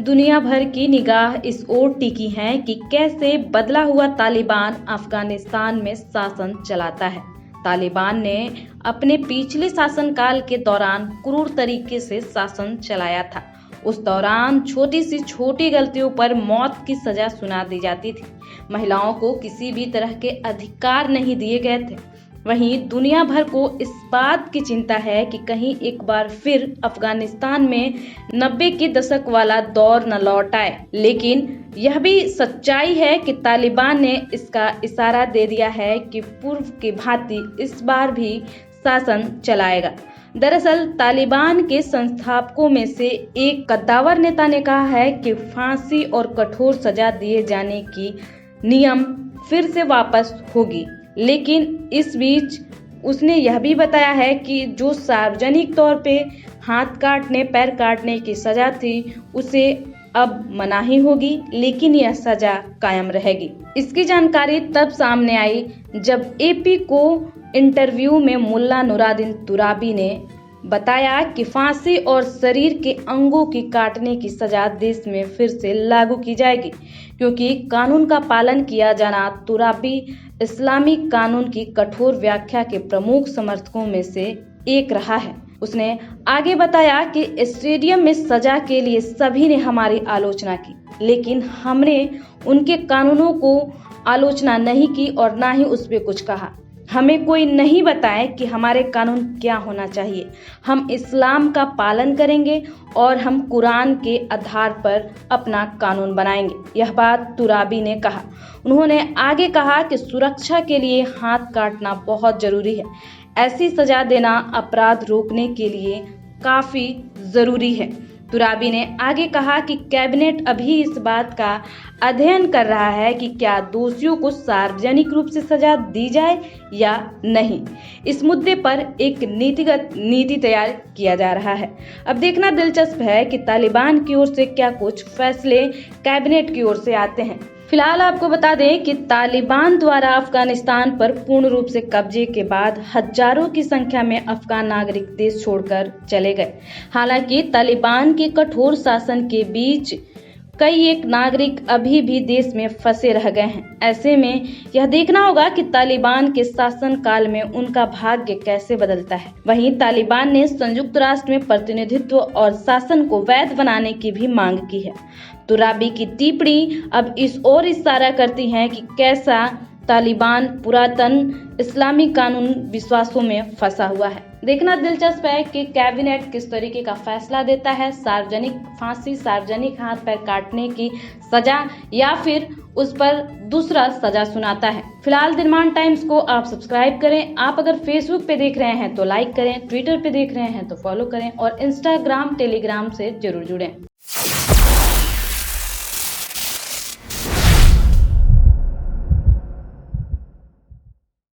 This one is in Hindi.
दुनिया भर की निगाह इस ओर टिकी है कि कैसे बदला हुआ तालिबान अफगानिस्तान में शासन चलाता है। तालिबान ने अपने पिछले शासनकाल के दौरान क्रूर तरीके से शासन चलाया था। उस दौरान छोटी से छोटी गलतियों पर मौत की सजा सुना दी जाती थी। महिलाओं को किसी भी तरह के अधिकार नहीं दिए गए थे। वहीं दुनिया भर को इस बात की चिंता है कि कहीं एक बार फिर अफगानिस्तान में 90 के दशक वाला दौर न लौट आए। लेकिन यह भी सच्चाई है कि तालिबान ने इसका इशारा दे दिया है कि पूर्व की भांति इस बार भी शासन चलाएगा। दरअसल तालिबान के संस्थापकों में से एक कद्दावर नेता ने कहा है कि फांसी और कठोर सजा दिए जाने की नियम फिर से वापस होगी। लेकिन इस बीच उसने यह भी बताया है कि जो सार्वजनिक तौर पे हाथ काटने पैर काटने की सजा थी उसे अब मनाही होगी, लेकिन यह सजा कायम रहेगी। इसकी जानकारी तब सामने आई जब एपी को इंटरव्यू में मुल्ला नूरुद्दीन तुराबी ने बताया कि फांसी और शरीर के अंगों की काटने की सजा देश में फिर से लागू की जाएगी, क्योंकि कानून का पालन किया जाना। तुराबी इस्लामिक कानून की कठोर व्याख्या के प्रमुख समर्थकों में से एक रहा है। उसने आगे बताया कि स्टेडियम में सजा के लिए सभी ने हमारी आलोचना की, लेकिन हमने उनके कानूनों को आलोचना नहीं की और ना ही उस पर कुछ कहा। हमें कोई नहीं बताए कि हमारे कानून क्या होना चाहिए। हम इस्लाम का पालन करेंगे और हम कुरान के आधार पर अपना कानून बनाएंगे। यह बात तुराबी ने कहा। उन्होंने आगे कहा कि सुरक्षा के लिए हाथ काटना बहुत जरूरी है। ऐसी सजा देना अपराध रोकने के लिए काफी जरूरी है। तुराबी ने आगे कहा कि कैबिनेट अभी इस बात का अध्ययन कर रहा है कि क्या दोषियों को सार्वजनिक रूप से सजा दी जाए या नहीं। इस मुद्दे पर एक नीति तैयार किया जा रहा है। अब देखना दिलचस्प है कि तालिबान की ओर से क्या कुछ फैसले कैबिनेट की ओर से आते हैं। फिलहाल आपको बता दें कि तालिबान द्वारा अफगानिस्तान पर पूर्ण रूप से कब्जे के बाद हजारों की संख्या में अफगान नागरिक देश छोड़कर चले गए। हालांकि तालिबान के कठोर शासन के बीच कई एक नागरिक अभी भी देश में फंसे रह गए हैं। ऐसे में यह देखना होगा कि तालिबान के शासन काल में उनका भाग्य कैसे बदलता है। वहीं तालिबान ने संयुक्त राष्ट्र में प्रतिनिधित्व और शासन को वैध बनाने की भी मांग की है। तुराबी की टिप्पणी अब इस ओर इशारा करती है कि कैसा तालिबान पुरातन इस्लामी कानून विश्वासों में फंसा हुआ है। देखना दिलचस्प है कि कैबिनेट किस तरीके का फैसला देता है। सार्वजनिक फांसी, सार्वजनिक हाथ पैर काटने की सजा या फिर उस पर दूसरा सजा सुनाता है। फिलहाल दिनमान टाइम्स को आप सब्सक्राइब करें। आप अगर फेसबुक पे देख रहे हैं तो लाइक करें, ट्विटर पे देख रहे हैं तो फॉलो करें और इंस्टाग्राम टेलीग्राम से जरूर जुड़ें।